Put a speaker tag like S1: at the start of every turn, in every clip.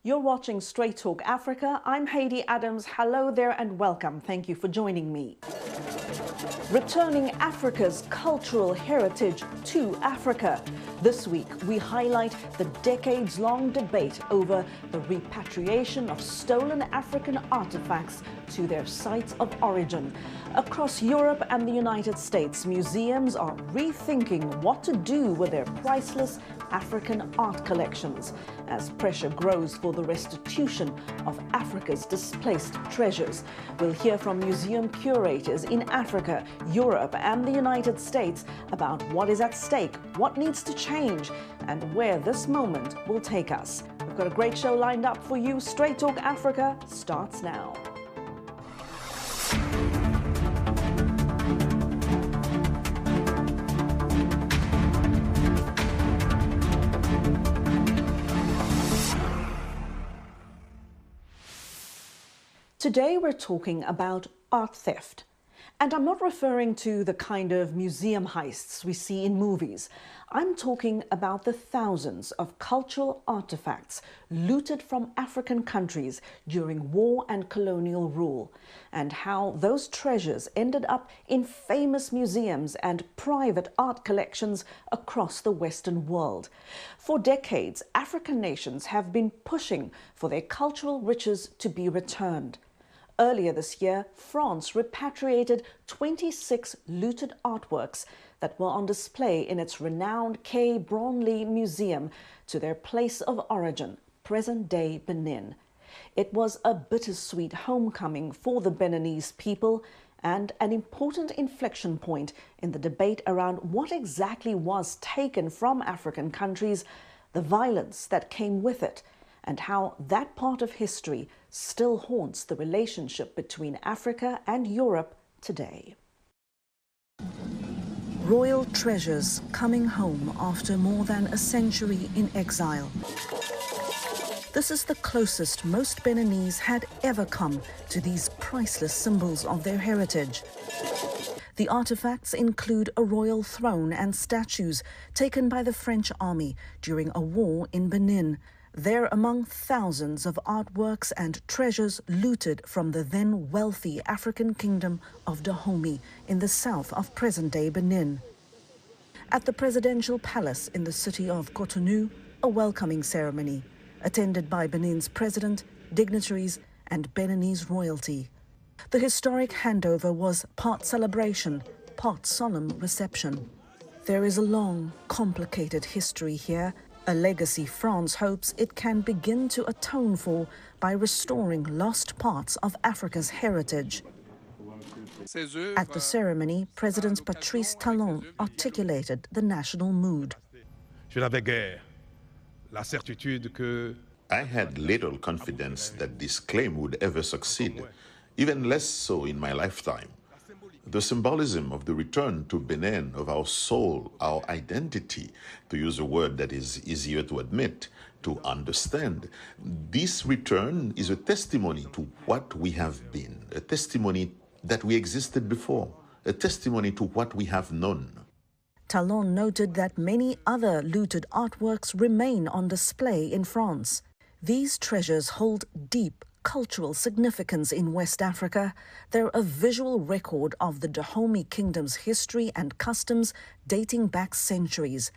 S1: You're watching Straight Talk Africa. I'm Haydé Adams. Hello there and welcome. Thank you for joining me. Returning Africa's cultural heritage to Africa. This week, we highlight the decades-long debate over the repatriation of stolen African artifacts to their sites of origin. Across Europe and the United States, museums are rethinking what to do with their priceless African art collections as pressure grows for the restitution of Africa's displaced treasures. We'll hear from museum curators in Africa, Europe and the United States about what is at stake, what needs to change, and where this moment will take us. We've got a great show lined up for you. Straight Talk Africa starts now. Today we're talking about art theft. And I'm not referring to the kind of museum heists we see in movies. I'm talking about the thousands of cultural artifacts looted from African countries during war and colonial rule, and how those treasures ended up in famous museums and private art collections across the Western world. For decades, African nations have been pushing for their cultural riches to be returned. Earlier this year, France repatriated 26 looted artworks that were on display in its renowned Quai Branly Museum to their place of origin, present-day Benin. It was a bittersweet homecoming for the Beninese people and an important inflection point in the debate around what exactly was taken from African countries, the violence that came with it, and how that part of history still haunts the relationship between Africa and Europe today. Royal treasures coming home after more than a century in exile. This is the closest most Beninese had ever come to these priceless symbols of their heritage. The artifacts include a royal throne and statues taken by the French army during a war in Benin. They're among thousands of artworks and treasures looted from the then wealthy African kingdom of Dahomey in the south of present-day Benin. At the presidential palace in the city of Cotonou, a welcoming ceremony, attended by Benin's president, dignitaries and Beninese royalty. The historic handover was part celebration, part solemn reception. There is a long, complicated history here, a legacy France hopes it can begin to atone for by restoring lost parts of Africa's heritage. At the ceremony, President Patrice Talon articulated the national mood.
S2: I had little confidence that this claim would ever succeed, even less so in my lifetime. The symbolism of the return to Benin of our soul, our identity, to use a word that is easier to admit, to understand. This return is a testimony to what we have been, a testimony that we existed before, a testimony to what we have known.
S1: Talon noted that many other looted artworks remain on display in France. These treasures hold deep cultural significance in West Africa. They're a visual record of the Dahomey Kingdom's history and customs dating back centuries.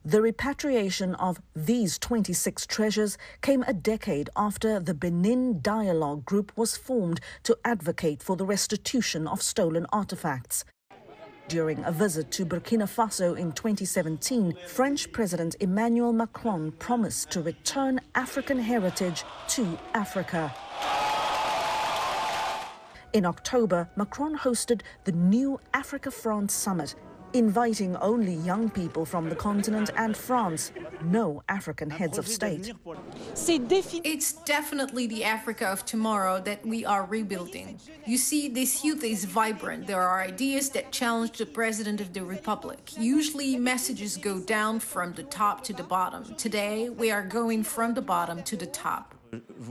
S1: The repatriation of these 26 treasures came a decade after the Benin Dialogue Group was formed to advocate for the restitution of stolen artifacts. During a visit to Burkina Faso in 2017, French President Emmanuel Macron promised to return African heritage to Africa. In October, Macron hosted the new Africa-France Summit, inviting only young people from the continent and France, no African heads of state.
S3: It's definitely the Africa of tomorrow that we are rebuilding. You see, this youth is vibrant. There are ideas that challenge the President of the Republic. Usually, messages go down from the top to the bottom. Today, we are going from the bottom to the top.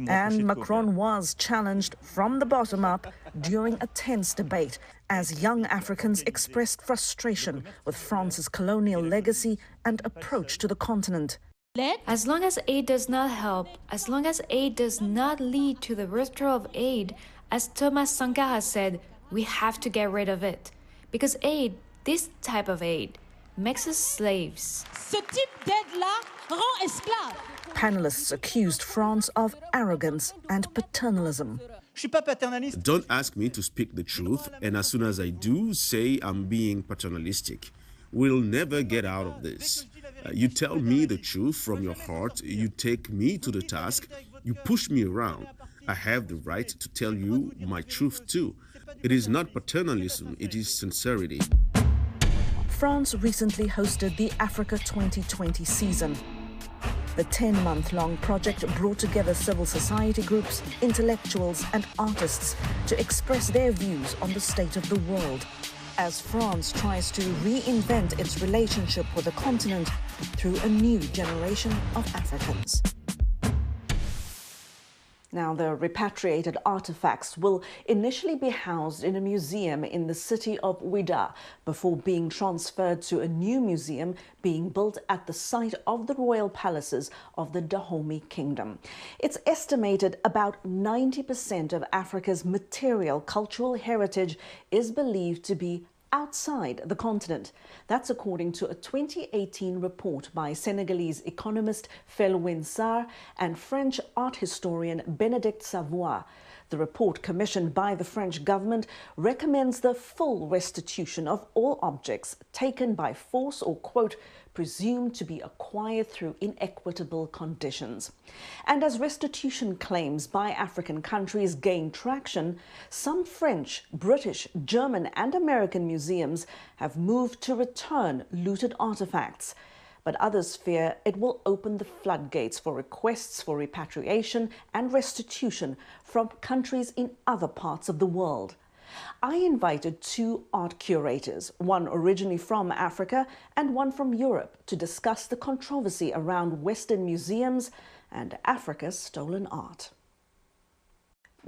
S1: And Macron was challenged from the bottom up during a tense debate as young Africans expressed frustration with France's colonial legacy and approach to the continent.
S4: As long as aid does not help, as long as aid does not lead to the withdrawal of aid, as Thomas Sankara said, we have to get rid of it. Because aid, this type of aid, makes us slaves.
S5: Ce type d'aide-là rend esclave.
S1: Panelists accused France of arrogance and paternalism.
S6: Don't ask me to speak the truth, and as soon as I do, say I'm being paternalistic. We'll never get out of this. You tell me the truth from your heart, you take me to the task, you push me around. I have the right to tell you my truth too. It is not paternalism, it is sincerity.
S1: France recently hosted the Africa 2020 season. The 10-month-long project brought together civil society groups, intellectuals and artists to express their views on the state of the world, as France tries to reinvent its relationship with the continent through a new generation of Africans. Now, the repatriated artifacts will initially be housed in a museum in the city of Ouidah before being transferred to a new museum being built at the site of the royal palaces of the Dahomey Kingdom. It's estimated about 90% of Africa's material cultural heritage is believed to be outside the continent. That's according to a 2018 report by Senegalese economist Felwine Sarr and French art historian Bénédicte Savoy. The report, commissioned by the French government, recommends the full restitution of all objects taken by force or, quote, presumed to be acquired through inequitable conditions. And as restitution claims by African countries gain traction, some French, British, German and American museums have moved to return looted artifacts. But others fear it will open the floodgates for requests for repatriation and restitution from countries in other parts of the world. I invited two art curators, one originally from Africa and one from Europe, to discuss the controversy around Western museums and Africa's stolen art.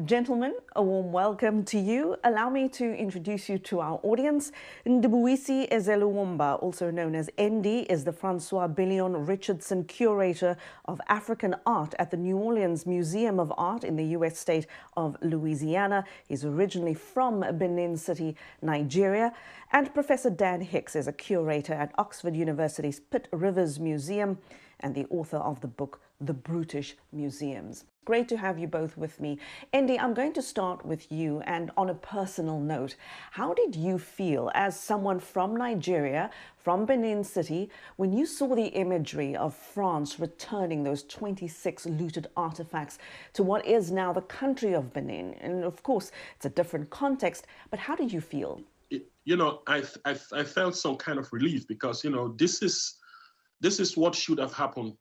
S1: Gentlemen, a warm welcome to you. Allow me to introduce you to our audience. Ndubuisi Ezeluomba, also known as Ndi, is the Francois Billion Richardson Curator of African Art at the New Orleans Museum of Art in the U.S. state of Louisiana. He's originally from Benin City, Nigeria. And Professor Dan Hicks is a curator at Oxford University's Pitt Rivers Museum and the author of the book, The Brutish Museums. Great to have you both with me. Ndi, I'm going to start with you, and on a personal note, how did you feel as someone from Nigeria, from Benin City, when you saw the imagery of France returning those 26 looted artifacts to what is now the country of Benin? And of course, it's a different context, but how did you feel?
S7: You know, I felt some kind of relief because, you know, this is what should have happened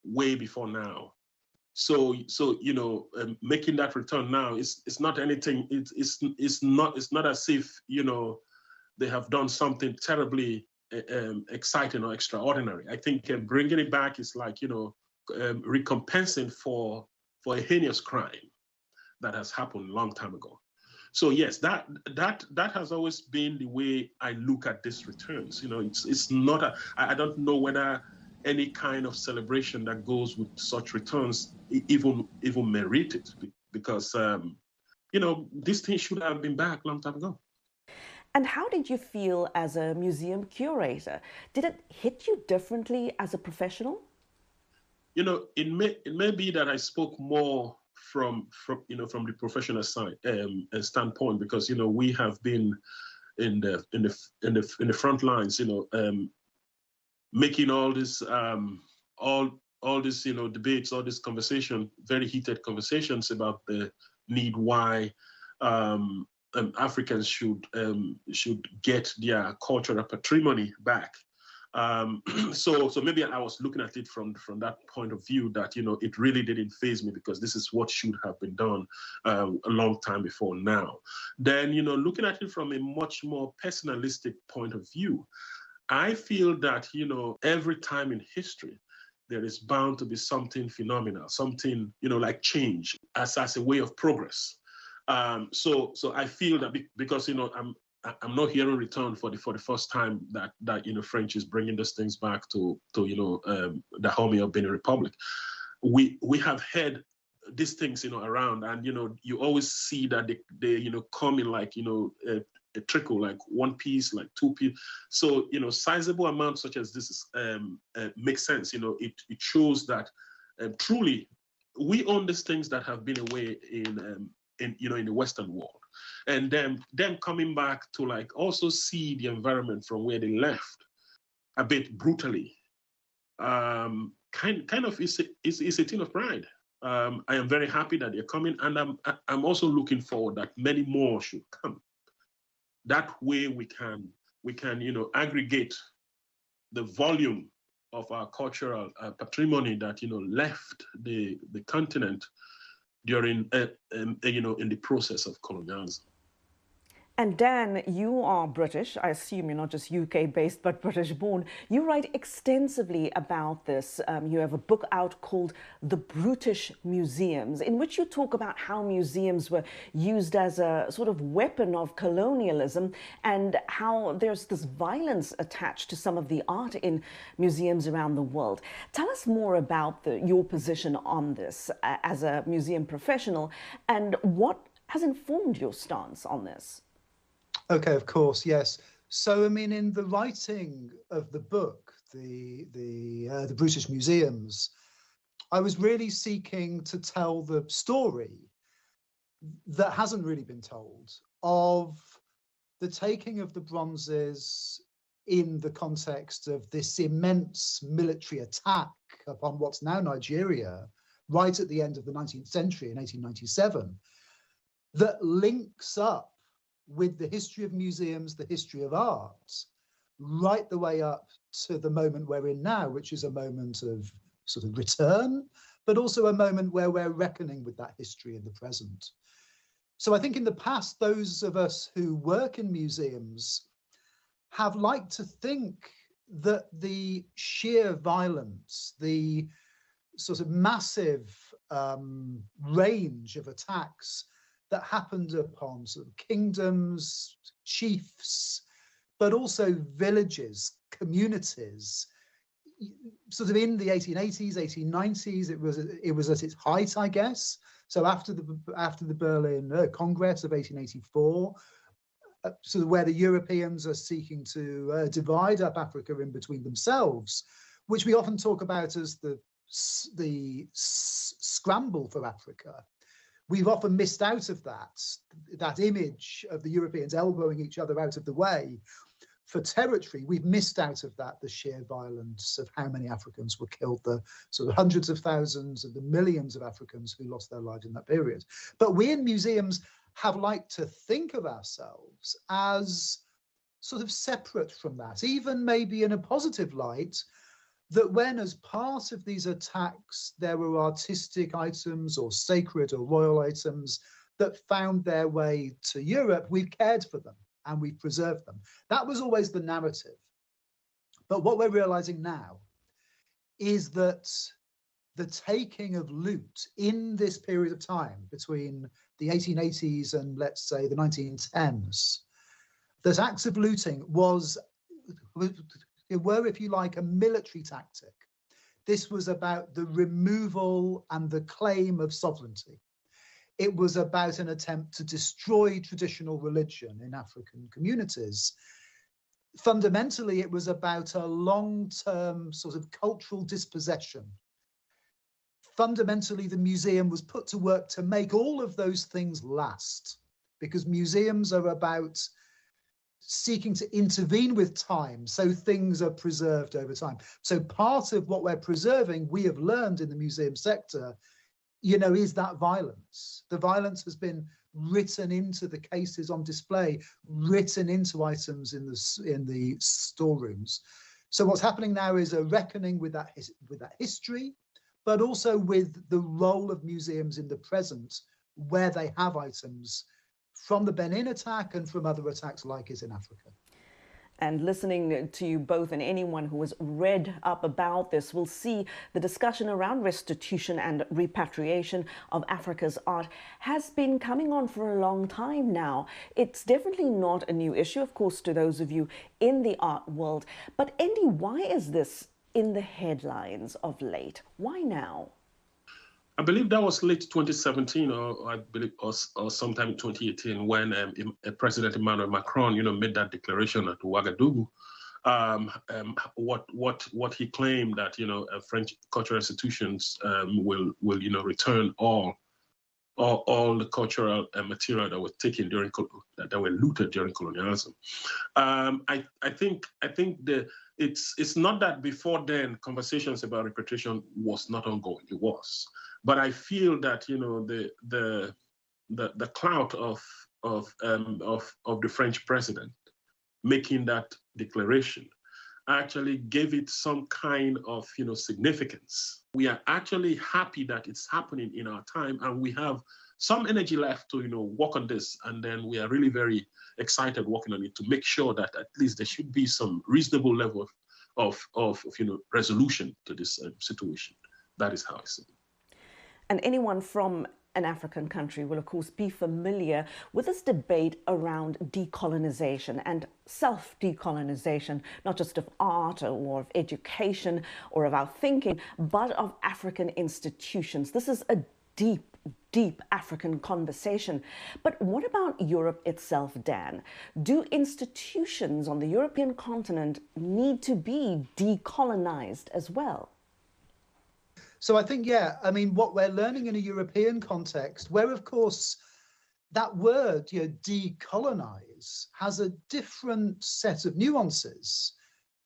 S7: way before now. So you know, making that return now is not anything. It's not as if, you know, they have done something terribly exciting or extraordinary. I think bringing it back is like, you know, recompensing for a heinous crime that has happened a long time ago. So yes, that has always been the way I look at these returns. You know, it's not I don't know whether any kind of celebration that goes with such returns even merited, because you know, this thing should have been back a long time ago.
S1: And how did you feel as a museum curator? Did it hit you differently as a professional?
S7: You know, it may be that I spoke more from you know, from the professional side standpoint, because, you know, we have been in the front lines, you know, making all this all this, you know, debates, all this conversation, very heated conversations about the need why Africans should get their cultural patrimony back. So maybe I was looking at it from that point of view, that, you know, it really didn't faze me because this is what should have been done a long time before now. Then, you know, looking at it from a much more personalistic point of view, I feel that, you know, every time in history, there is bound to be something phenomenal, something, you know, like change as a way of progress. So I feel that because, you know, I'm not hearing return for the first time that French is bringing these things back to the home of Benin Republic. We have heard these things around, and you always see that they come in like a trickle, like one piece, like two piece. So sizable amounts such as this is, makes sense. It shows that truly we own these things that have been away in the Western world, and then them coming back to like also see the environment from where they left a bit brutally. Kind of is a thing of pride. I am very happy that they're coming, and I'm also looking forward that many more should come. That way we can aggregate the volume of our cultural patrimony that left the continent during in the process of colonialism.
S1: And Dan, you are British. I assume you're not just UK-based, but British-born. You write extensively about this. You have a book out called The Brutish Museums, in which you talk about how museums were used as a sort of weapon of colonialism and how there's this violence attached to some of the art in museums around the world. Tell us more about your position on this as a museum professional, and what has informed your stance on this?
S8: Okay, of course, yes. So, I mean, in the writing of the book, the Brutish Museums, I was really seeking to tell the story that hasn't really been told of the taking of the bronzes in the context of this immense military attack upon what's now Nigeria, right at the end of the 19th century in 1897, that links up with the history of museums, the history of art, right the way up to the moment we're in now, which is a moment of sort of return, but also a moment where we're reckoning with that history in the present. So I think in the past, those of us who work in museums have liked to think that the sheer violence, the sort of massive range of attacks that happened upon sort of kingdoms, chiefs, but also villages, communities, sort of in the 1880s, 1890s, it was at its height, I guess. So after the Berlin Congress of 1884, sort of where the Europeans are seeking to divide up Africa in between themselves, which we often talk about as the scramble for Africa. We've often missed out of that image of the Europeans elbowing each other out of the way for territory. We've missed out of that, the sheer violence of how many Africans were killed, the sort of hundreds of thousands and the millions of Africans who lost their lives in that period. But we in museums have liked to think of ourselves as sort of separate from that, even maybe in a positive light, that when as part of these attacks there were artistic items or sacred or royal items that found their way to Europe, we've cared for them and we've preserved them. That was always the narrative. But what we're realizing now is that the taking of loot in this period of time between the 1880s and let's say the 1910s, those acts of looting were, if you like, a military tactic. This was about the removal and the claim of sovereignty. It was about an attempt to destroy traditional religion in African communities. Fundamentally, it was about a long-term sort of cultural dispossession. Fundamentally, the museum was put to work to make all of those things last, because museums are about seeking to intervene with time so things are preserved over time. So part of what we're preserving, we have learned in the museum sector, is that violence. The violence has been written into the cases on display, written into items in the storerooms. So what's happening now is a reckoning with that history, but also with the role of museums in the present, where they have items from the Benin attack and from other attacks like it in Africa.
S1: And listening to you both, and anyone who has read up about this will see the discussion around restitution and repatriation of Africa's art has been coming on for a long time now. It's definitely not a new issue, of course, to those of you in the art world. But Andy, why is this in the headlines of late? Why now?
S7: I believe that was late 2017, or I believe, or sometime 2018, when President Emmanuel Macron, made that declaration at Ouagadougou. What he claimed that French cultural institutions will return all the cultural material that was taken that were looted during colonialism. I think it's not that before then conversations about repatriation was not ongoing. It was. But I feel that the clout of the French president making that declaration actually gave it some kind of significance. We are actually happy that it's happening in our time, and we have some energy left to work on this, and then we are really very excited working on it to make sure that at least there should be some reasonable level of resolution to this situation. That is how I see it.
S1: And anyone from an African country will, of course, be familiar with this debate around decolonization and self-decolonization, not just of art or of education or of our thinking, but of African institutions. This is a deep, deep African conversation. But what about Europe itself, Dan? Do institutions on the European continent need to be decolonized as well?
S8: So I think, yeah, I mean, what we're learning in a European context, where, of course, that word, decolonize, has a different set of nuances,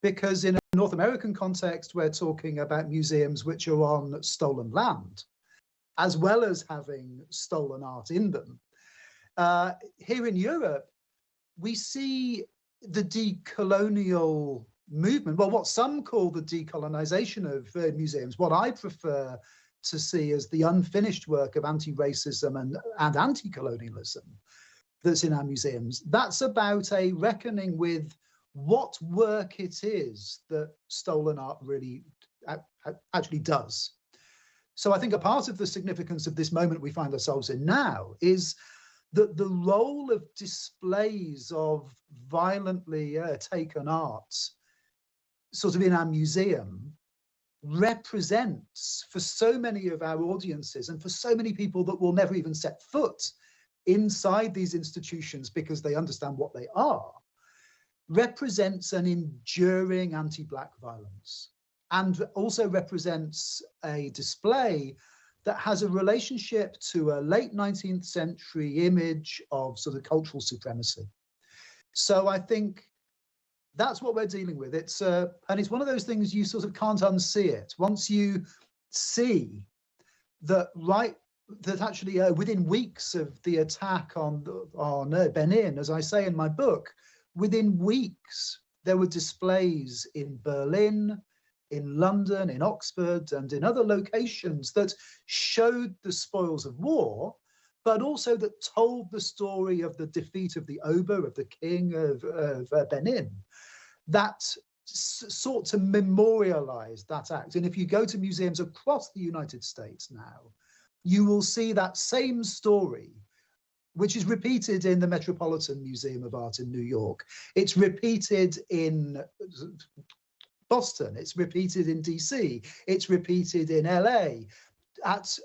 S8: because in a North American context, we're talking about museums which are on stolen land, as well as having stolen art in them. Here in Europe, we see the decolonial movement, well, what some call the decolonization of museums, what I prefer to see as the unfinished work of anti-racism and anti-colonialism that's in our museums. That's about a reckoning with what work it is that stolen art really actually does. So I think a part of the significance of this moment we find ourselves in now is that the role of displays of violently taken art sort of in our museum represents, for so many of our audiences and for so many people that will never even set foot inside these institutions because they understand what they are, represents an enduring anti-Black violence, and also represents a display that has a relationship to a late 19th century image of sort of cultural supremacy. So I think that's what we're dealing with. It's and it's one of those things you sort of can't unsee it. Once you see that, actually within weeks of the attack on Benin, as I say in my book, within weeks there were displays in Berlin, in London, in Oxford, and in other locations that showed the spoils of war, but also that told the story of the defeat of the Oba, of the king of Benin, that sought to memorialize that act. And if you go to museums across the United States now, you will see that same story, which is repeated in the Metropolitan Museum of Art in New York. It's repeated in Boston, it's repeated in DC, it's repeated in LA, at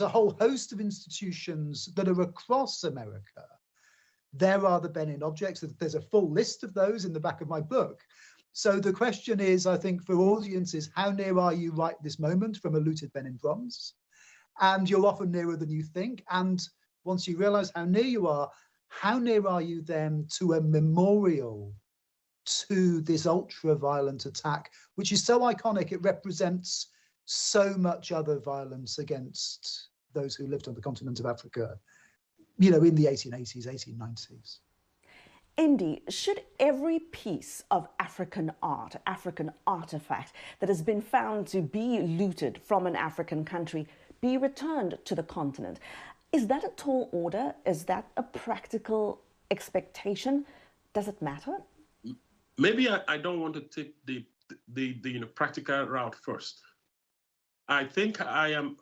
S8: a whole host of institutions that are across America. There are the Benin objects. There's a full list of those in the back of my book. So the question is, I think, for audiences, how near are you right this moment from a looted Benin bronze? And you're often nearer than you think. And once you realize how near you are, how near are you then to a memorial to this ultra-violent attack, which is so iconic, it represents so much other violence against those who lived on the continent of Africa, in the 1880s, 1890s.
S1: Indy, should every piece of African art, African artifact that has been found to be looted from an African country be returned to the continent? Is that a tall order? Is that a practical expectation? Does it matter?
S7: maybe I don't want to take the practical route first. I think I am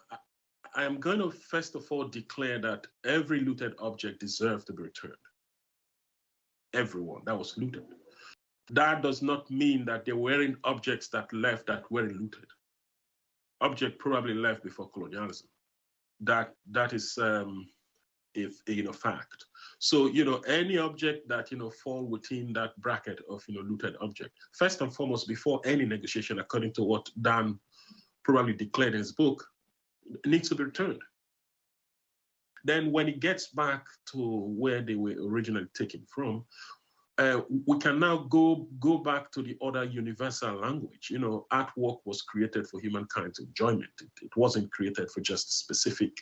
S7: going to first of all declare that every looted object deserves to be returned. Everyone that was looted. That does not mean that there weren't objects that left that weren't looted. Object probably left before colonialism. That is a fact. So any object that fall within that bracket of looted object, first and foremost, before any negotiation, according to what Dan probably declared in his book, needs to be returned. Then when it gets back to where they were originally taken from, we can now go back to the other universal language. Artwork was created for humankind's enjoyment. It wasn't created for just specific,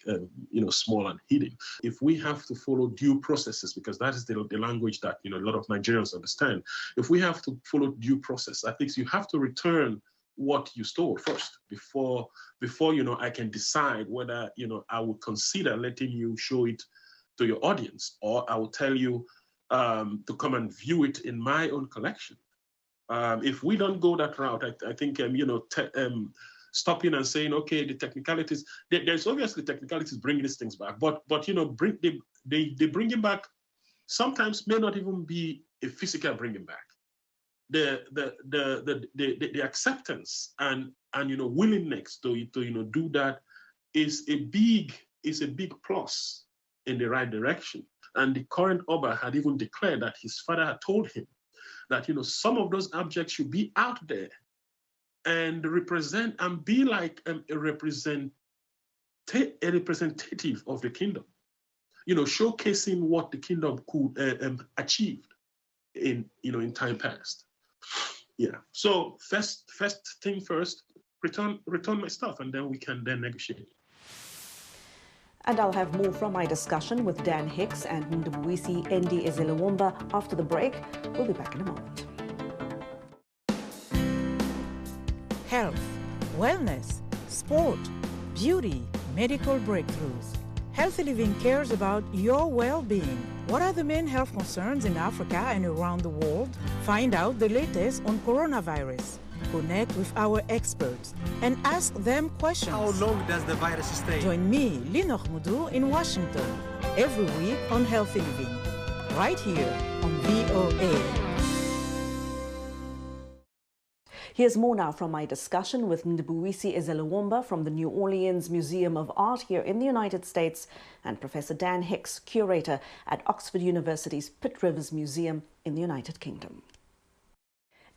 S7: small and hidden. If we have to follow due processes, because that is the language that a lot of Nigerians understand. If we have to follow due process, I think you have to return what you stole first before I can decide whether I would consider letting you show it to your audience, or I will tell you to come and view it in my own collection. If we don't go that route, I think stopping and saying, okay, the technicalities, there's obviously technicalities bringing these things back, but they bring it back sometimes may not even be a physical bringing back. The acceptance and willingness to do that is a big plus in the right direction. And the current Oba had even declared that his father had told him that some of those objects should be out there and represent and be like a representative of the kingdom, showcasing what the kingdom could achieve in time past. Yeah. So first thing first, return my stuff, and then we can negotiate.
S1: And I'll have more from my discussion with Dan Hicks and Ndubuisi C. Ezeluomba after the break. We'll be back in a moment.
S9: Health, wellness, sport, beauty, medical breakthroughs. Healthy Living cares about your well-being. What are the main health concerns in Africa and around the world? Find out the latest on coronavirus. Connect with our experts and ask them questions.
S10: How long does the virus stay?
S9: Join me, Linor Mudu, in Washington, every week on Healthy Living, right here on VOA.
S1: Here's more now from my discussion with Ndubuisi Ezeluomba from the New Orleans Museum of Art here in the United States and Professor Dan Hicks, curator at Oxford University's Pitt Rivers Museum in the United Kingdom.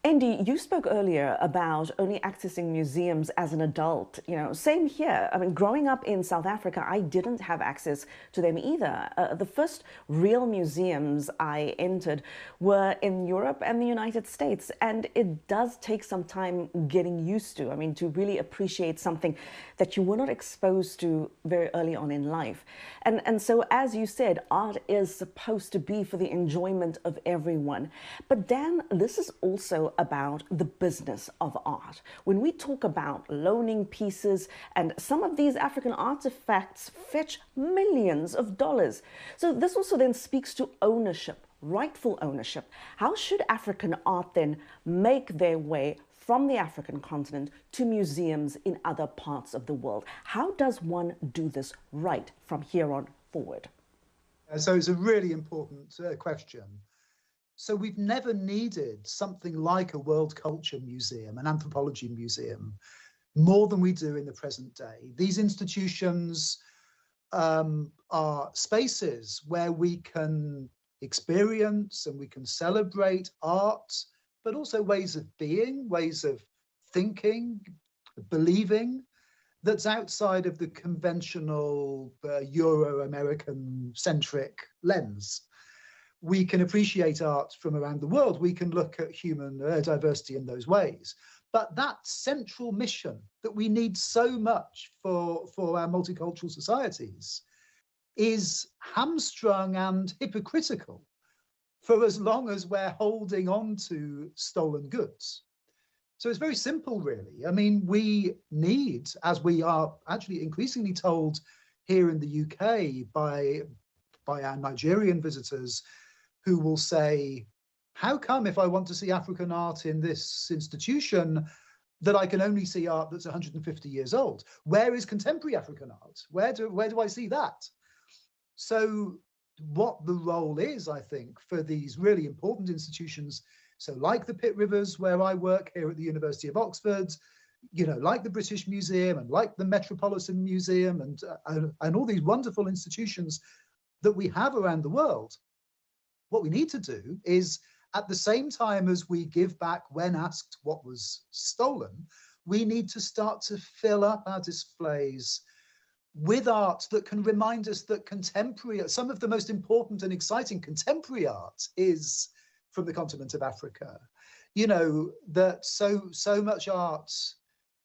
S1: Andy, you spoke earlier about only accessing museums as an adult. Same here. I mean, growing up in South Africa, I didn't have access to them either. The first real museums I entered were in Europe and the United States, and it does take some time getting used to. I mean, to really appreciate something that you were not exposed to very early on in life. And so, as you said, art is supposed to be for the enjoyment of everyone. But Dan, this is also about the business of art. When we talk about loaning pieces, and some of these African artifacts fetch millions of dollars. So this also then speaks to ownership, rightful ownership. How should African art then make their way from the African continent to museums in other parts of the world? How does one do this right from here on forward?
S8: So it's a really important question. So we've never needed something like a World Culture Museum, an anthropology museum, more than we do in the present day. These institutions are spaces where we can experience and we can celebrate art, but also ways of being, ways of thinking, believing, that's outside of the conventional Euro-American centric lens. We can appreciate art from around the world. We can look at human diversity in those ways. But that central mission that we need so much for our multicultural societies is hamstrung and hypocritical for as long as we're holding on to stolen goods. So it's very simple, really. I mean, we need, as we are actually increasingly told here in the UK by our Nigerian visitors, who will say, how come if I want to see African art in this institution that I can only see art that's 150 years old? Where is contemporary African art? Where do I see that? So what the role is, I think, for these really important institutions, so like the Pitt Rivers, where I work here at the University of Oxford, you know, like the British Museum and like the Metropolitan Museum and all these wonderful institutions that we have around the world, what we need to do is, at the same time as we give back when asked what was stolen, we need to start to fill up our displays with art that can remind us that contemporary, some of the most important and exciting contemporary art is from the continent of Africa. You know, that so much art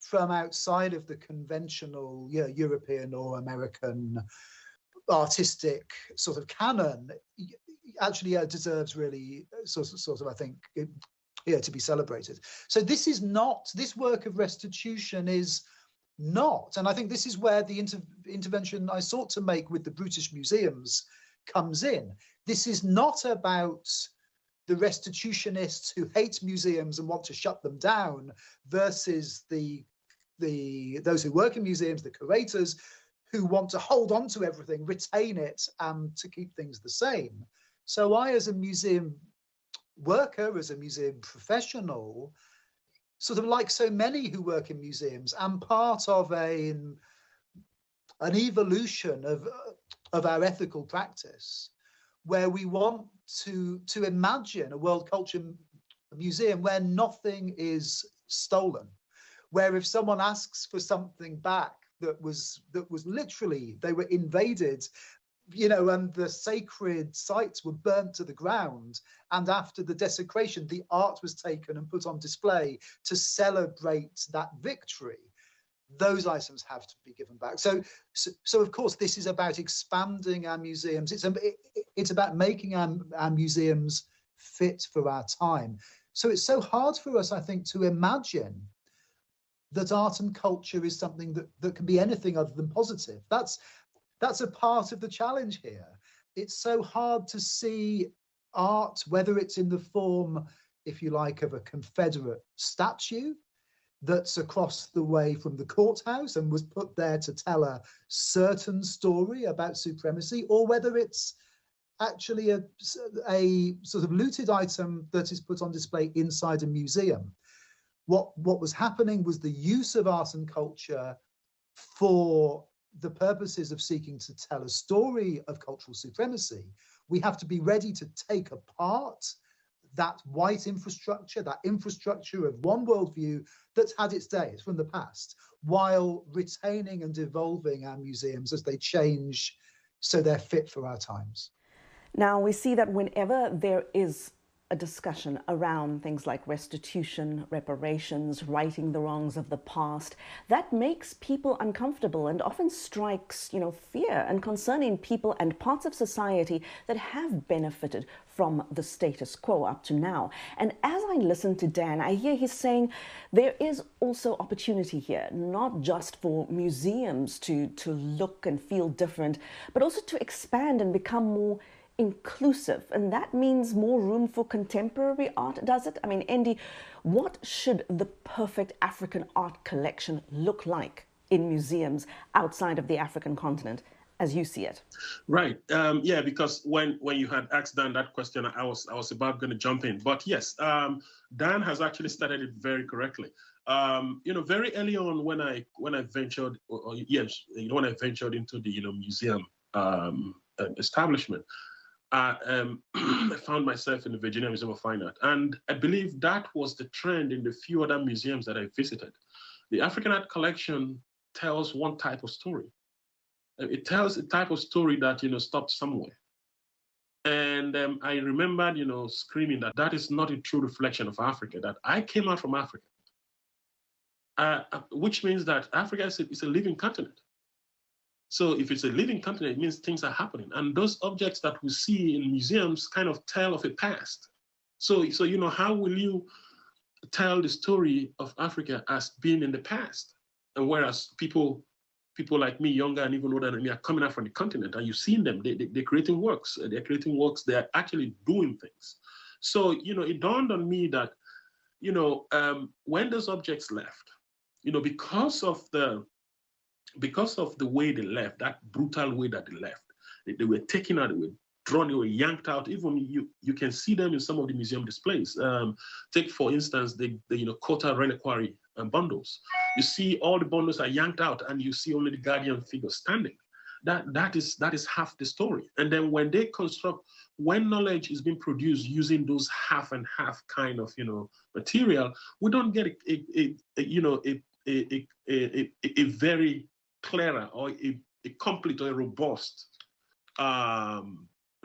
S8: from outside of the conventional, you know, European or American artistic sort of canon actually deserves really sort of I think to be celebrated. So this work of restitution is not, and I think this is where the intervention I sought to make with the Brutish Museums comes in. This is not about the restitutionists who hate museums and want to shut them down versus those who work in museums, the curators, who want to hold on to everything, retain it, and to keep things the same. So I, as a museum worker, as a museum professional, sort of like so many who work in museums, am part of an evolution of our ethical practice, where we want to imagine a world culture museum where nothing is stolen, where if someone asks for something back that was literally, they were invaded, you know, and the sacred sites were burnt to the ground, and after the desecration, the art was taken and put on display to celebrate that victory, those items have to be given back. So of course, this is about expanding our museums. It's about making our museums fit for our time. So it's so hard for us, I think, to imagine that art and culture is something that can be anything other than positive. That's a part of the challenge here. It's so hard to see art, whether it's in the form, if you like, of a Confederate statue that's across the way from the courthouse and was put there to tell a certain story about supremacy, or whether it's actually a sort of looted item that is put on display inside a museum. What was happening was the use of art and culture for the purposes of seeking to tell a story of cultural supremacy. We have to be ready to take apart that white infrastructure, that infrastructure of one worldview that's had its days from the past, while retaining and evolving our museums as they change so they're fit for our times.
S1: Now, we see that whenever there is a discussion around things like restitution, reparations, righting the wrongs of the past, that makes people uncomfortable and often strikes, you know, fear and concern in people and parts of society that have benefited from the status quo up to now. And as I listen to Dan, I hear he's saying there is also opportunity here, not just for museums to look and feel different, but also to expand and become more inclusive, and that means more room for contemporary art, does it? I mean, Andy, what should the perfect African art collection look like in museums outside of the African continent, as you see it?
S7: Right. Yeah, because when you had asked Dan that question, I was about going to jump in. But yes, Dan has actually started it very correctly. You know, very early on when I ventured, when I ventured into the museum establishment, I found myself in the Virginia Museum of Fine Art, and I believe that was the trend in the few other museums that I visited. The African art collection tells one type of story. It tells a type of story that stops somewhere. And I remembered, screaming that is not a true reflection of Africa. That I came out from Africa, which means that Africa is a living continent. So if it's a living continent, it means things are happening. And those objects that we see in museums kind of tell of a past. So how will you tell the story of Africa as being in the past? And whereas people like me, younger and even older than me, are coming out from the continent, and you've seen them, they're creating works. They're creating works, they're actually doing things. So, it dawned on me that, when those objects left, because of the way they left, that brutal way that they left, they were taken out, they were drawn, they were yanked out. Even you can see them in some of the museum displays. Take, for instance, the Kota reliquary bundles. You see all the bundles are yanked out and you see only the guardian figure standing. That is half the story. And then when they construct, when knowledge is being produced using those half and half kind of material, we don't get a very clearer or a complete or a robust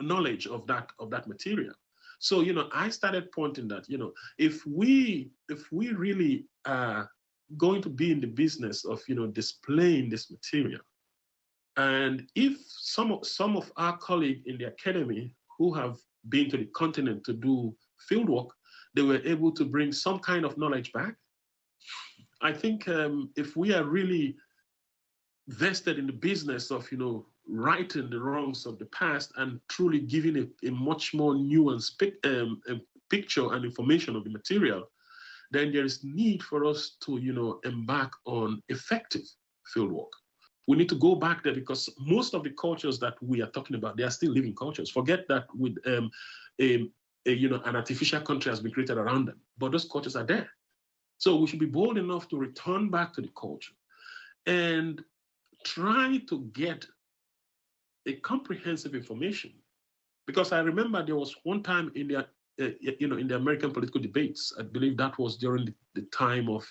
S7: knowledge of that material. So I started pointing that if we really are going to be in the business of displaying this material, and if some of our colleagues in the academy who have been to the continent to do fieldwork, they were able to bring some kind of knowledge back, I think if we are really vested in the business of righting the wrongs of the past and truly giving a much more nuanced picture and information of the material, then there is need for us to embark on effective fieldwork. We need to go back there, because most of the cultures that we are talking about, they are still living cultures. Forget that with an artificial country has been created around them, but those cultures are there. So we should be bold enough to return back to the culture and try to get a comprehensive information. Because I remember there was one time in the in the American political debates, I believe that was during the time of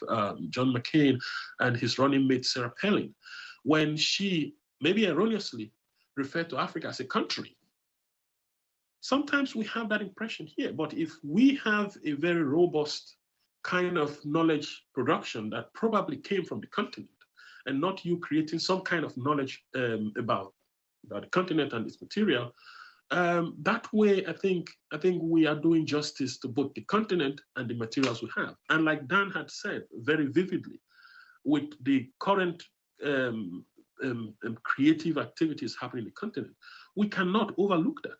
S7: John McCain and his running mate Sarah Palin, when she, maybe erroneously, referred to Africa as a country. Sometimes we have that impression here, but if we have a very robust kind of knowledge production that probably came from the continent, and not you creating some kind of knowledge about the continent and its material, that way, I think we are doing justice to both the continent and the materials we have. And like Dan had said very vividly, with the current creative activities happening in the continent, we cannot overlook that.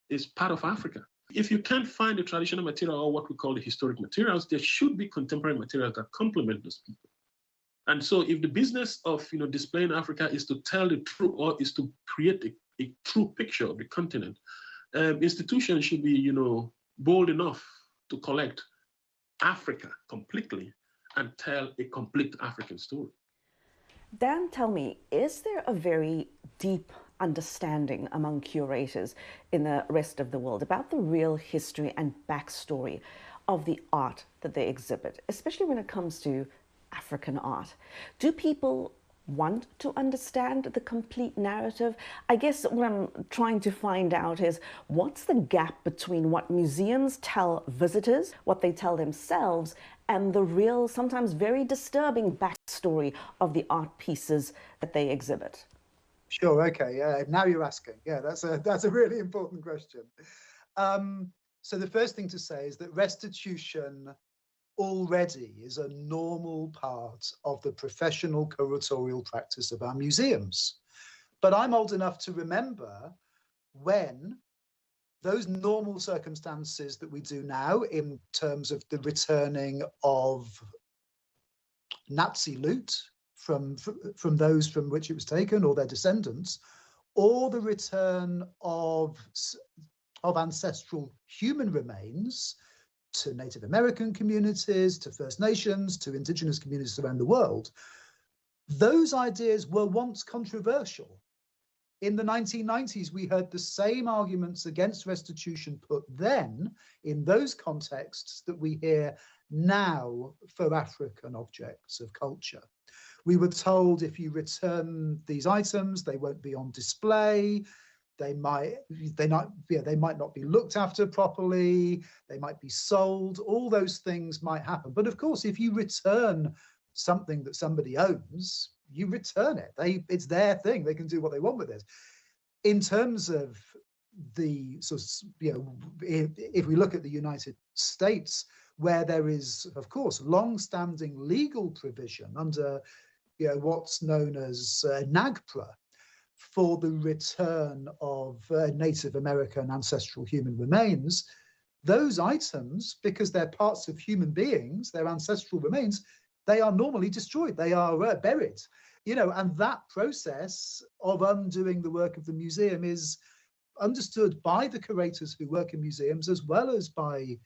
S7: It's part of Africa. If you can't find the traditional material or what we call the historic materials, there should be contemporary materials that complement those people. And so if the business of displaying Africa is to tell the truth, or is to create a true picture of the continent, institutions should be bold enough to collect Africa completely and tell a complete African story.
S1: Dan, tell me, is there a very deep understanding among curators in the rest of the world about the real history and backstory of the art that they exhibit, especially when it comes to African art? Do people want to understand the complete narrative? I guess what I'm trying to find out is, what's the gap between what museums tell visitors, what they tell themselves, and the real, sometimes very disturbing backstory of the art pieces that they exhibit?
S8: Sure, okay, yeah, now you're asking. Yeah, that's a really important question. So the first thing to say is that restitution already is a normal part of the professional curatorial practice of our museums. But I'm old enough to remember when those normal circumstances that we do now in terms of the returning of Nazi loot from those from which it was taken or their descendants, or the return of ancestral human remains to Native American communities, to First Nations, to indigenous communities around the world, those ideas were once controversial. In the 1990s, we heard the same arguments against restitution put then in those contexts that we hear now for African objects of culture. We were told if you return these items, they won't be on display. They might not be looked after properly. They might be sold. All those things might happen. But of course, if you return something that somebody owns, you return it. It's their thing. They can do what they want with it. In terms of the sort of, if we look at the United States, where there is, of course, long-standing legal provision under what's known as NAGPRA, for the return of Native American ancestral human remains, those items, because they're parts of human beings, their ancestral remains, they are normally destroyed. They are buried, you know, and that process of undoing the work of the museum is understood by the curators who work in museums as well as by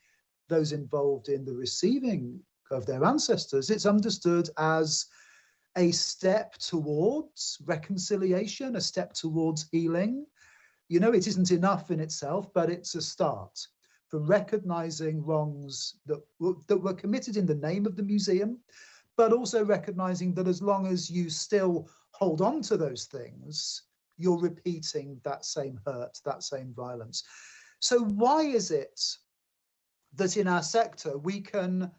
S8: those involved in the receiving of their ancestors. It's understood as a step towards reconciliation, a step towards healing. You know, it isn't enough in itself, but it's a start for recognizing wrongs that were committed in the name of the museum, but also recognizing that as long as you still hold on to those things, you're repeating that same hurt, that same violence. So why is it that in our sector we can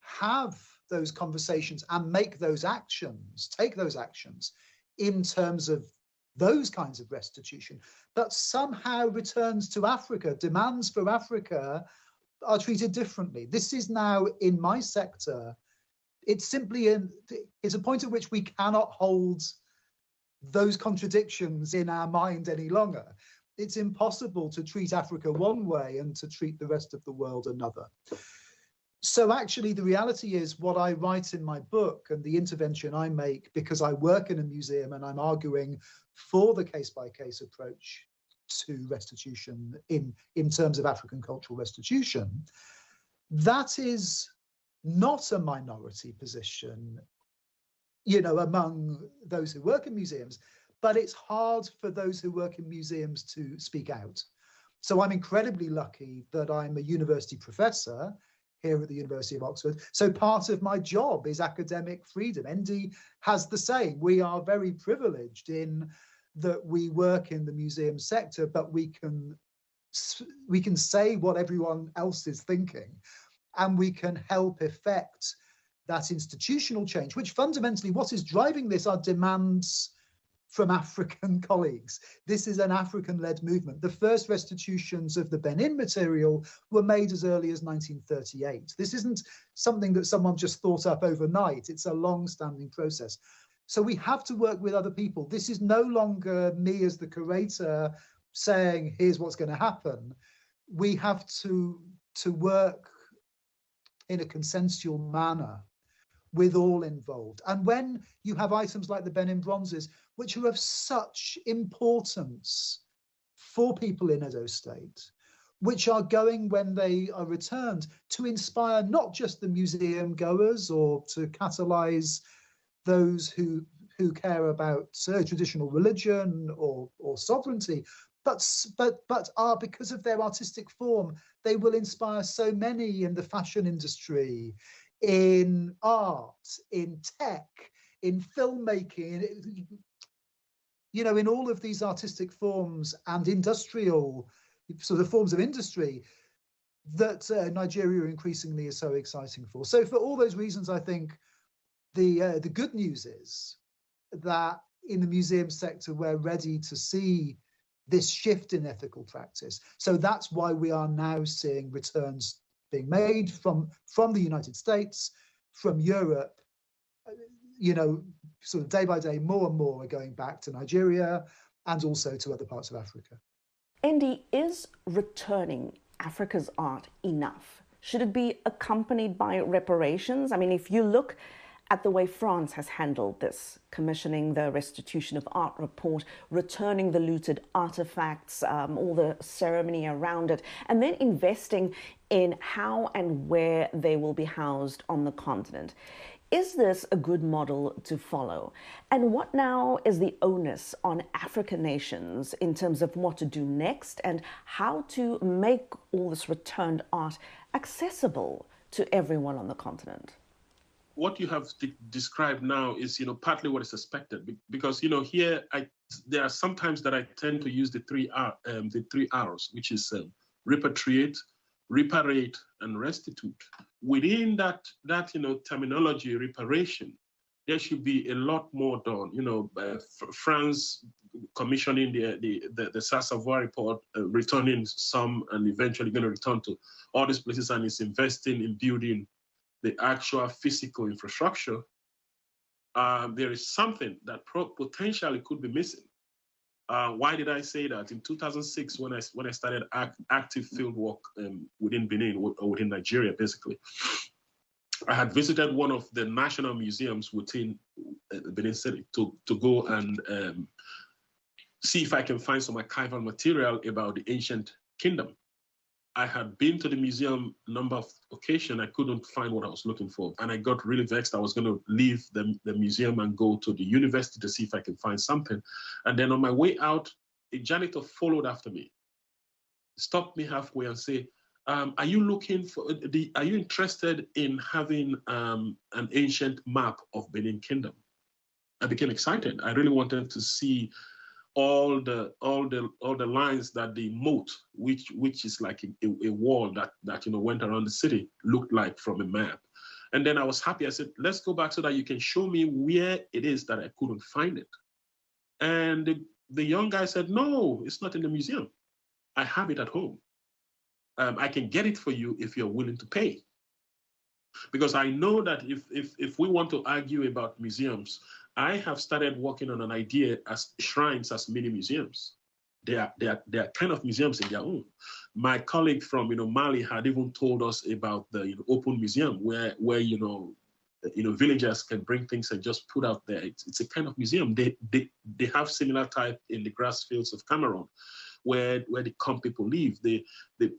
S8: have those conversations and make those actions, take those actions in terms of those kinds of restitution, but somehow returns to Africa, demands for Africa are treated differently? This is now in my sector, it's simply it's a point at which we cannot hold those contradictions in our mind any longer. It's impossible to treat Africa one way and to treat the rest of the world another. So actually the reality is what I write in my book and the intervention I make, because I work in a museum and I'm arguing for the case-by-case approach to restitution in terms of African cultural restitution, that is not a minority position, you know, among those who work in museums, but it's hard for those who work in museums to speak out. So I'm incredibly lucky that I'm a university professor here at the University of Oxford. So part of my job is academic freedom. ND has the same. We are very privileged in that we work in the museum sector, but we can say what everyone else is thinking, and we can help effect that institutional change, which fundamentally what is driving this are demands from African colleagues. This is an African-led movement. The first restitutions of the Benin material were made as early as 1938. This isn't something that someone just thought up overnight. It's a long-standing process. So we have to work with other people. This is no longer me as the curator saying, here's what's going to happen. We have to work in a consensual manner with all involved. And when you have items like the Benin bronzes, which are of such importance for people in Edo State, which are going when they are returned to inspire not just the museum goers or to catalyze those who care about traditional religion or sovereignty, but are, because of their artistic form, they will inspire so many in the fashion industry, in art, in tech, in filmmaking, you know, in all of these artistic forms and industrial sort of forms of industry that Nigeria increasingly is so exciting for. So for all those reasons, I think the good news is that in the museum sector, we're ready to see this shift in ethical practice. So that's why we are now seeing returns being made from the United States, from Europe, you know, sort of day by day, more and more are going back to Nigeria and also to other parts of Africa.
S1: Andy, is returning Africa's art enough? Should it be accompanied by reparations? I mean, if you look at the way France has handled this, commissioning the restitution of art report, returning the looted artifacts, all the ceremony around it, and then investing in how and where they will be housed on the continent. Is this a good model to follow? And what now is the onus on African nations in terms of what to do next and how to make all this returned art accessible to everyone on the continent?
S7: What you have described now is, you know, partly what is expected, because, you know, here there are sometimes that I tend to use the three R's, which is repatriate, reparate, and restitute. Within that you know, terminology, reparation, there should be a lot more done. You know, France commissioning the Sassavoie report, returning some, and eventually going to return to all these places, and is investing in building the actual physical infrastructure. There is something that potentially could be missing. Why did I say that? In 2006, when I started active field work within Benin, or within Nigeria, basically, I had visited one of the national museums within Benin City to go and see if I can find some archival material about the ancient kingdom. I had been to the museum a number of occasions. I couldn't find what I was looking for. And I got really vexed. I was going to leave the museum and go to the university to see if I can find something. And then on my way out, a janitor followed after me, stopped me halfway and said, are you looking for are you interested in having an ancient map of Benin Kingdom? I became excited. I really wanted to see all the lines that the moat, which is like a wall that went around the city, looked like from a map. And then I was happy. I said, let's go back so that you can show me where it is that I couldn't find it. And the young guy said, no, it's not in the museum. I have it at home. I can get it for you if you're willing to pay. Because I know that if we want to argue about museums, I have started working on an idea as shrines as mini museums. They are kind of museums in their own. My colleague from Mali had even told us about the open museum where villagers can bring things and just put out there. It's a kind of museum. They have similar type in the grass fields of Cameroon, where the Kom people live. They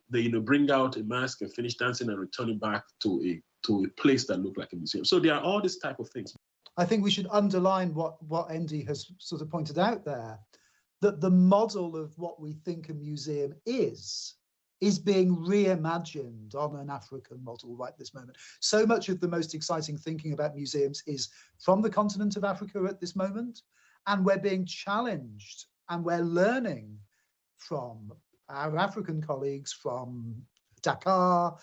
S7: bring out a mask and finish dancing and return it back to a place that looked like a museum. So there are all these type of things.
S8: I think we should underline what Andy has sort of pointed out there, that the model of what we think a museum is being reimagined on an African model right this moment. So much of the most exciting thinking about museums is from the continent of Africa at this moment, and we're being challenged and we're learning from our African colleagues from Dakar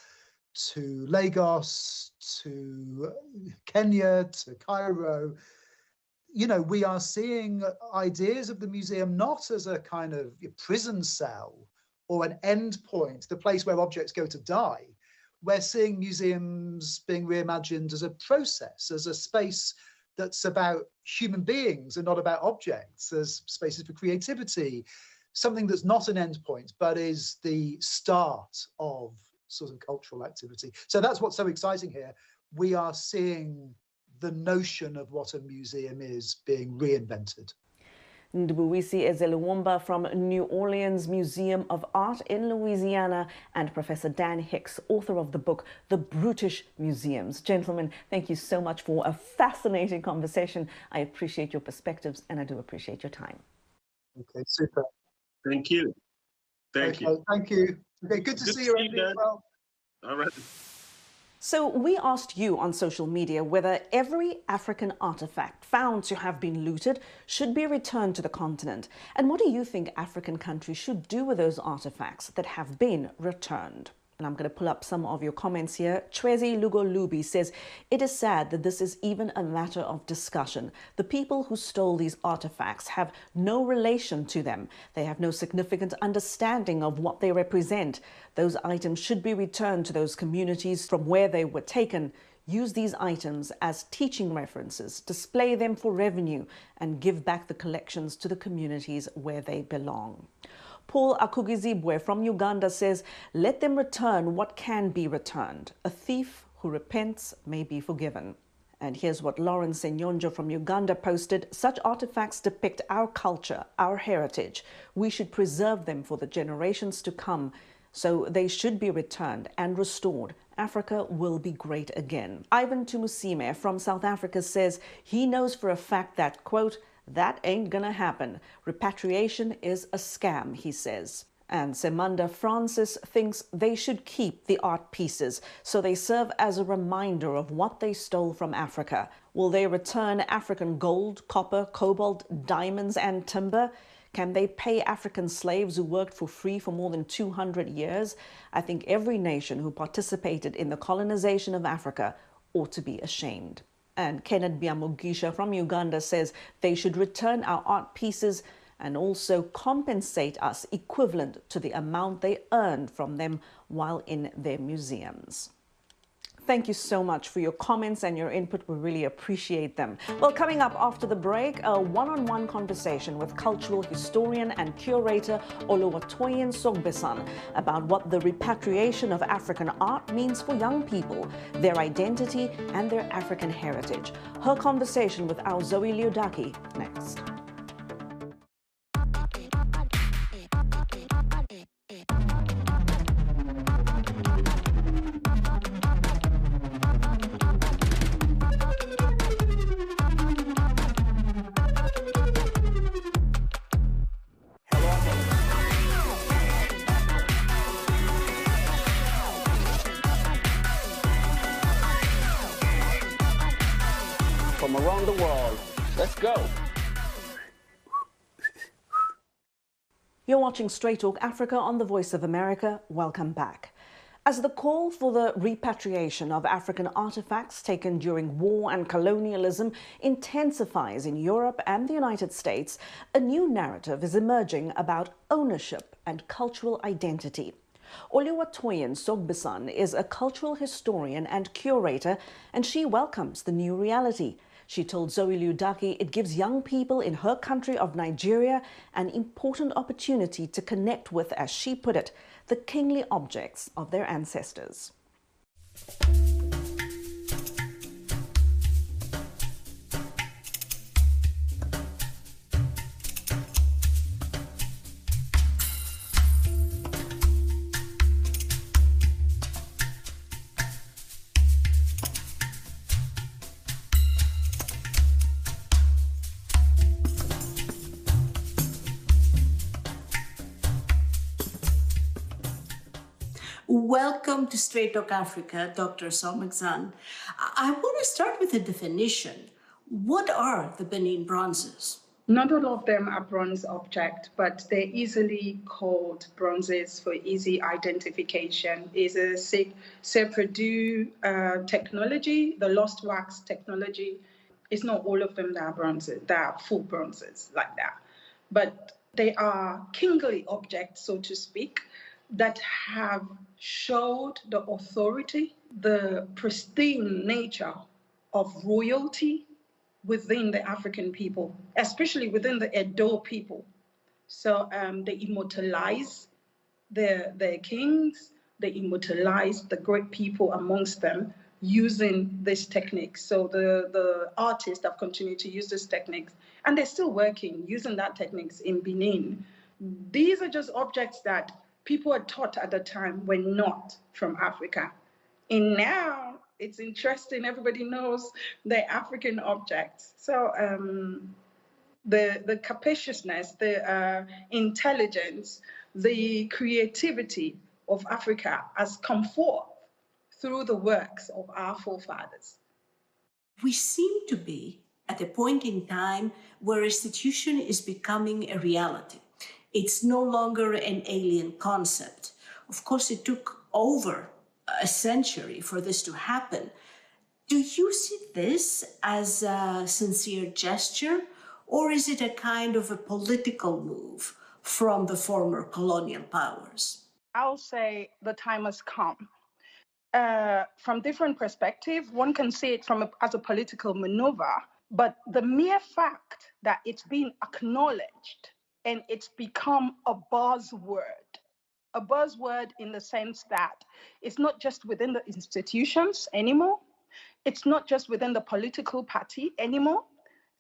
S8: to Lagos, to Kenya, to Cairo. We are seeing ideas of the museum not as a kind of prison cell or an end point, the place where objects go to die. We're seeing museums being reimagined as a process, as a space that's about human beings and not about objects, as spaces for creativity, something that's not an end point, but is the start of sort of cultural activity. So that's what's so exciting here. We are seeing the notion of what a museum is being reinvented.
S1: Ndubuisi Ezeluomba from New Orleans Museum of Art in Louisiana, and Professor Dan Hicks, author of the book, The Brutish Museums. Gentlemen, thank you so much for a fascinating conversation. I appreciate your perspectives and I do appreciate your time.
S8: Okay, super.
S7: Thank you. Thank you.
S8: Thank you. Okay, good to see you, Andy, as well.
S7: All right.
S1: So we asked you on social media whether every African artifact found to have been looted should be returned to the continent. And what do you think African countries should do with those artifacts that have been returned? And I'm going to pull up some of your comments here. Trezi Lugolubi says, it is sad that this is even a matter of discussion. The people who stole these artifacts have no relation to them. They have no significant understanding of what they represent. Those items should be returned to those communities from where they were taken. Use these items as teaching references, display them for revenue, and give back the collections to the communities where they belong. Paul Akugizibwe from Uganda says, let them return what can be returned. A thief who repents may be forgiven. And here's what Lawrence Senyonjo from Uganda posted. Such artifacts depict our culture, our heritage. We should preserve them for the generations to come. So they should be returned and restored. Africa will be great again. Ivan Tumusime from South Africa says he knows for a fact that, quote, that ain't gonna happen. Repatriation is a scam, he says. And Semanda Francis thinks they should keep the art pieces so they serve as a reminder of what they stole from Africa. Will they return African gold, copper, cobalt, diamonds, and timber? Can they pay African slaves who worked for free for more than 200 years? I think every nation who participated in the colonization of Africa ought to be ashamed. And Kenneth Biamugisha from Uganda says they should return our art pieces and also compensate us equivalent to the amount they earned from them while in their museums. Thank you so much for your comments and your input. We really appreciate them. Well, coming up after the break, a one-on-one conversation with cultural historian and curator Oluwatoyin Sogbesan about what the repatriation of African art means for young people, their identity and their African heritage. Her conversation with our Zoe Liudaki next.
S11: From around the world. Let's go.
S1: You're watching Straight Talk Africa on the Voice of America. Welcome back. As the call for the repatriation of African artifacts taken during war and colonialism intensifies in Europe and the United States, a new narrative is emerging about ownership and cultural identity. Oluwatoyin Sogbesan is a cultural historian and curator, and she welcomes the new reality. She told Zoe Liudaki it gives young people in her country of Nigeria an important opportunity to connect with, as she put it, the kingly objects of their ancestors.
S12: Welcome to Straight Talk Africa, Dr. Sogbesan. I want to start with a definition. What are the Benin bronzes?
S13: Not all of them are bronze objects, but they're easily called bronzes for easy identification. It's a Purdue technology, the lost wax technology. It's not all of them that are bronzes, that are full bronzes like that. But they are kingly objects, so to speak, that have showed the authority, the pristine nature of royalty within the African people, especially within the Edo people. So they immortalize their kings, they immortalize the great people amongst them using this technique. So the artists have continued to use this technique, and they're still working using that techniques in Benin. These are just objects that people are taught at the time were not from Africa. And now it's interesting, everybody knows they're African objects. So the capaciousness, the intelligence, the creativity of Africa has come forth through the works of our forefathers.
S12: We seem to be at a point in time where restitution is becoming a reality. It's no longer an alien concept. Of course, it took over a century for this to happen. Do you see this as a sincere gesture, or is it a kind of a political move from the former colonial powers?
S13: I'll say the time has come. From different perspectives, one can see it as a political maneuver, but the mere fact that it's been acknowledged and it's become a buzzword in the sense that it's not just within the institutions anymore. It's not just within the political party anymore.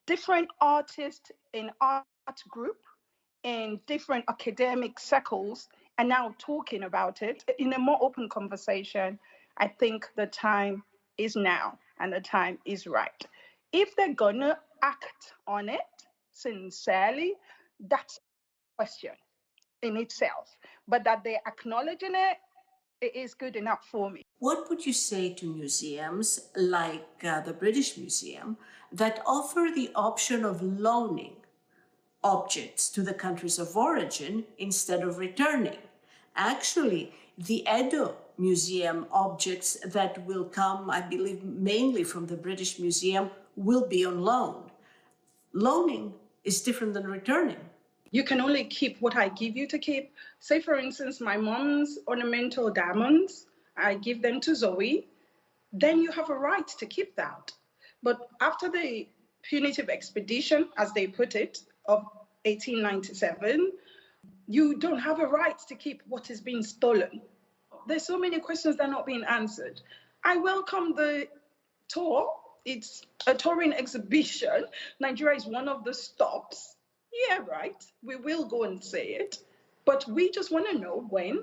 S13: Different artists in art group and different academic circles are now talking about it in a more open conversation. I think the time is now and the time is right. If they're gonna act on it sincerely, that's a question in itself. But that they're acknowledging it, it is good enough for me.
S12: What would you say to museums like the British Museum that offer the option of loaning objects to the countries of origin instead of returning? Actually, the Edo Museum objects that will come, I believe, mainly from the British Museum will be on loan. Loaning is different than returning.
S13: You can only keep what I give you to keep. Say, for instance, my mom's ornamental diamonds, I give them to Zoe. then you have a right to keep that. But after the punitive expedition, as they put it, of 1897, you don't have a right to keep what is being stolen. There's so many questions that are not being answered. I welcome the tour. It's a touring exhibition. Nigeria is one of the stops. Yeah, right. We will go and say it. But we just want to know when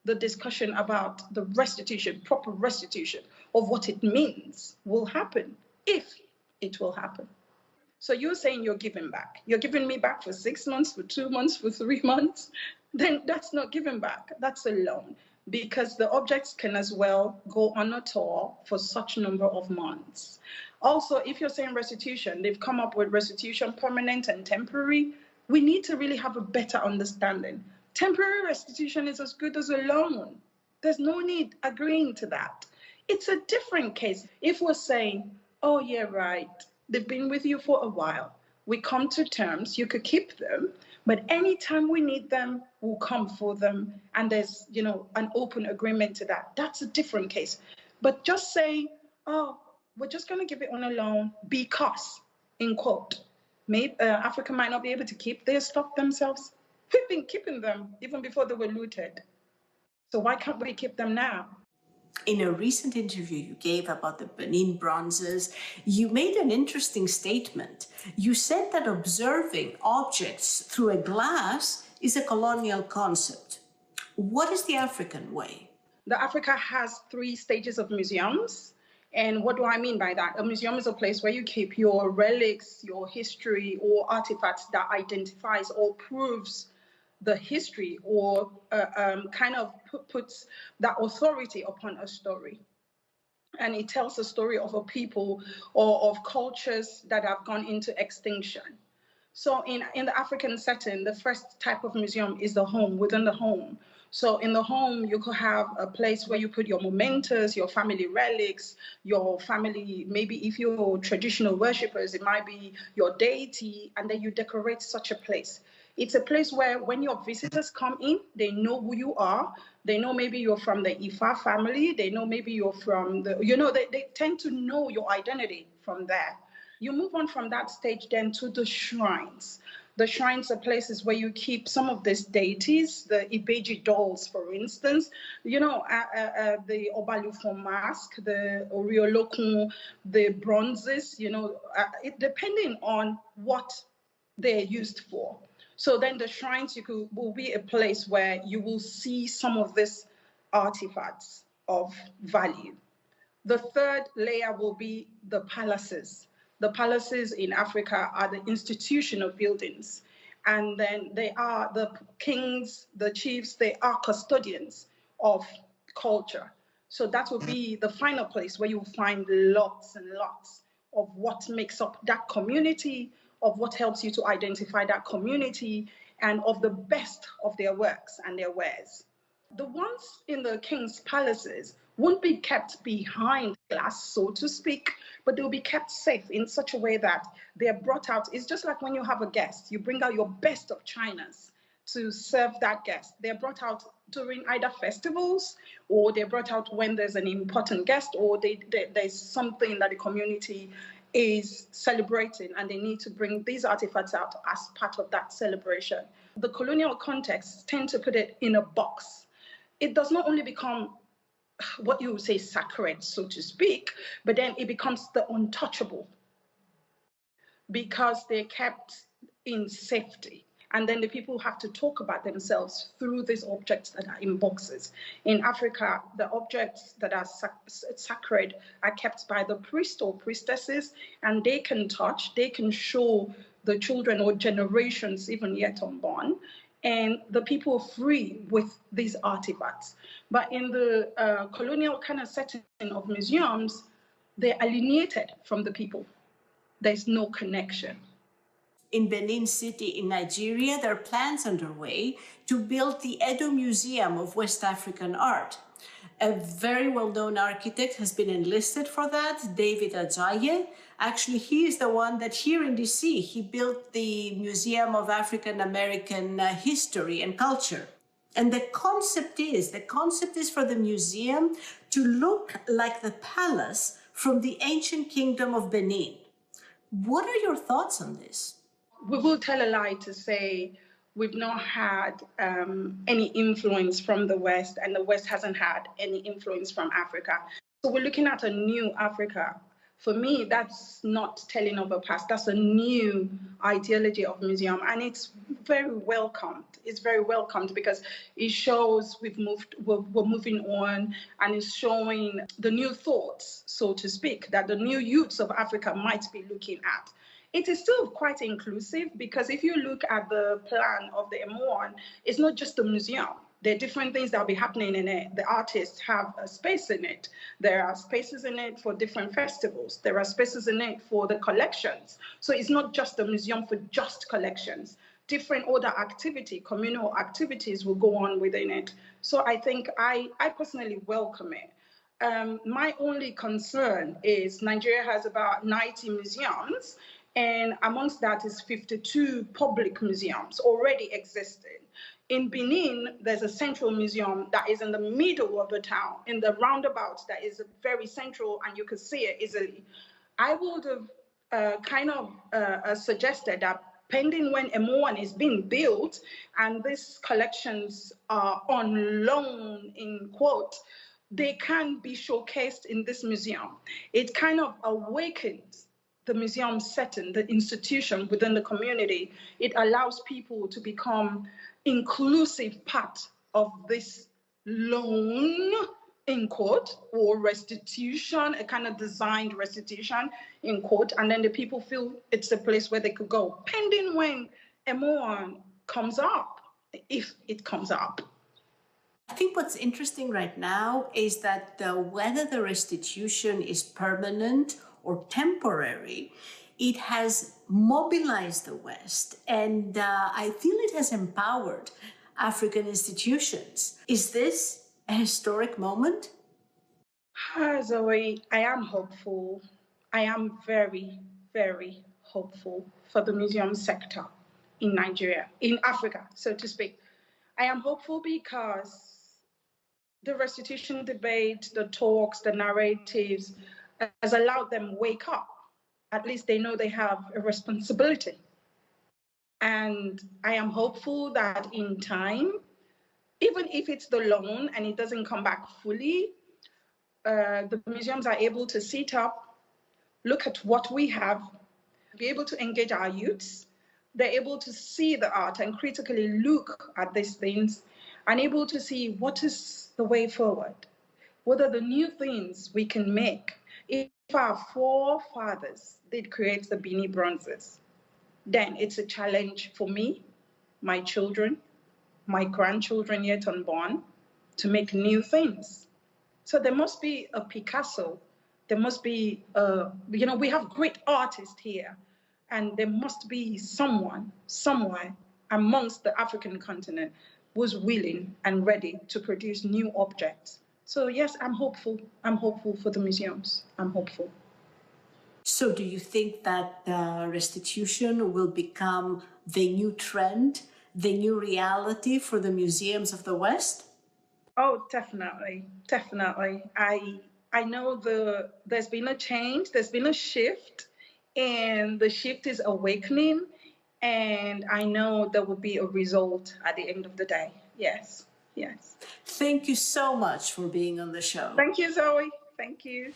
S13: the discussion about the restitution, proper restitution of what it means will happen, if it will happen. So you're saying you're giving back. You're giving me back for 6 months, for 2 months, for 3 months. Then that's not giving back. That's a loan, because the objects can as well go on a tour for such a number of months. Also, if you're saying restitution, they've come up with restitution permanent and temporary. We need to really have a better understanding. Temporary restitution is as good as a loan. There's no need agreeing to that. It's a different case. If we're saying, oh yeah, right, they've been with you for a while, we come to terms, you could keep them, but anytime we need them, we'll come for them, and there's, you know, an open agreement to that. That's a different case. But just saying, oh, we're just going to give it on a loan because, in quote, maybe Africa might not be able to keep their stuff themselves. We've been keeping them even before they were looted. So why can't we keep them now?
S12: In a recent interview you gave about the Benin bronzes, you made an interesting statement. You said that observing objects through a glass is a colonial concept. What is the African way?
S13: The Africa has 3 stages of museums. And what do I mean by that? A museum is a place where you keep your relics, your history, or artifacts that identifies or proves the history, or kind of puts that authority upon a story. And it tells a story of a people or of cultures that have gone into extinction. So in the African setting, the first type of museum is the home, within the home. So in the home, you could have a place where you put your mementos, your family relics, your family, maybe if you're traditional worshippers, it might be your deity, and then you decorate such a place. It's a place where when your visitors come in, they know who you are. They know maybe you're from the Ifa family. They know maybe you're from the, you know, they tend to know your identity from there. You move on from that stage then to the shrines. The shrines are places where you keep some of these deities, the Ibeji dolls, for instance, you know, the Obalufon mask, the Oriolokun, the bronzes, you know, depending on what they're used for. So then the shrines will be a place where you will see some of these artifacts of value. The third layer will be the palaces. The palaces in Africa are the institutional buildings. And then they are the kings, the chiefs, they are custodians of culture. So that will be the final place where you'll find lots and lots of what makes up that community, of what helps you to identify that community, and of the best of their works and their wares. The ones in the king's palaces won't be kept behind glass, so to speak, but they'll be kept safe in such a way that they're brought out. It's just like when you have a guest, you bring out your best of chinas to serve that guest. They're brought out during either festivals, or they're brought out when there's an important guest, or there's something that the community is celebrating, and they need to bring these artifacts out as part of that celebration. The colonial contexts tend to put it in a box. It does not only become what you would say sacred, so to speak, but then it becomes the untouchable because they're kept in safety. And then the people have to talk about themselves through these objects that are in boxes. In Africa, the objects that are sacred are kept by the priest or priestesses, and they can touch, they can show the children or generations even yet unborn, and the people are free with these artifacts. But in the colonial kind of setting of museums, they're alienated from the people. There's no connection.
S12: In Benin City in Nigeria, there are plans underway to build the Edo Museum of West African Art. A very well-known architect has been enlisted for that, David Ajaye. Actually, he is the one that here in DC, he built the Museum of African American History and Culture. And the concept is for the museum to look like the palace from the ancient kingdom of Benin. What are your thoughts on this?
S13: We will tell a lie to say we've not had any influence from the West, and the West hasn't had any influence from Africa. So we're looking at a new Africa. For me, that's not telling of a past. That's a new ideology of museum, and it's very welcomed. It's very welcomed because it shows we're moving on, and it's showing the new thoughts, so to speak, that the new youths of Africa might be looking at. It is still quite inclusive because if you look at the plan of the M1, it's not just a museum. There are different things that will be happening in it. The artists have a space in it. There are spaces in it for different festivals. There are spaces in it for the collections. So it's not just a museum for just collections. Different other activity, communal activities will go on within it. So I think I personally welcome it. My only concern is Nigeria has about 90 museums, and amongst that is 52 public museums already existing. In Benin, there's a central museum that is in the middle of the town, in the roundabout that is very central and you can see it easily. I would have suggested that pending when M1 is being built and these collections are on loan, in quote, they can be showcased in this museum. It kind of awakens the museum setting, the institution within the community. It allows people to become inclusive part of this loan, in quote, or restitution, a kind of designed restitution, in quote, and then the people feel it's a place where they could go, pending when M1 comes up, if it comes up.
S12: I think what's interesting right now is that whether the restitution is permanent or temporary, it has mobilized the West, and I feel it has empowered African institutions. Is this a historic moment?
S13: Zoe, I am hopeful. I am very, very hopeful for the museum sector in Nigeria, in Africa, so to speak. I am hopeful because the restitution debate, the talks, the narratives has allowed them wake up. At least they know they have a responsibility. And I am hopeful that in time, even if it's the loan and it doesn't come back fully, the museums are able to sit up, look at what we have, be able to engage our youths. They're able to see the art and critically look at these things and able to see what is the way forward. What are the new things we can make? If our forefathers did create the Bini bronzes, then it's a challenge for me, my children, my grandchildren yet unborn, to make new things. So there must be a Picasso, there must be, we have great artists here, and there must be someone, somewhere amongst the African continent who's willing and ready to produce new objects. So yes, I'm hopeful. I'm hopeful for the museums. I'm hopeful.
S12: So do you think that restitution will become the new trend, the new reality for the museums of the West?
S13: Oh, definitely, definitely. I know there's been a change, there's been a shift, and the shift is awakening, and I know there will be a result at the end of the day. Yes, yes.
S12: Thank you so much for being on the show.
S13: Thank you, Zoe. Thank you.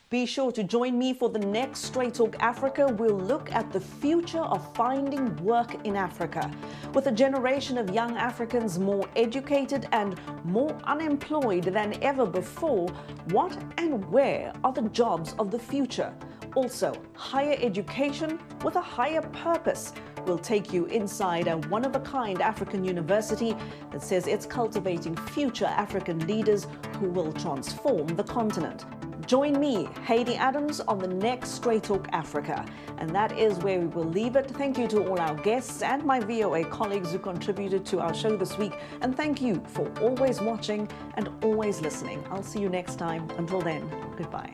S1: Be sure to join me for the next Straight Talk Africa. We'll look at the future of finding work in Africa. With a generation of young Africans more educated and more unemployed than ever before, what and where are the jobs of the future? Also, higher education with a higher purpose. We'll take you inside a one-of-a-kind African university that says it's cultivating future African leaders who will transform the continent. Join me, Haydé Adams, on the next Straight Talk Africa. And that is where we will leave it. Thank you to all our guests and my VOA colleagues who contributed to our show this week. And thank you for always watching and always listening. I'll see you next time. Until then, goodbye.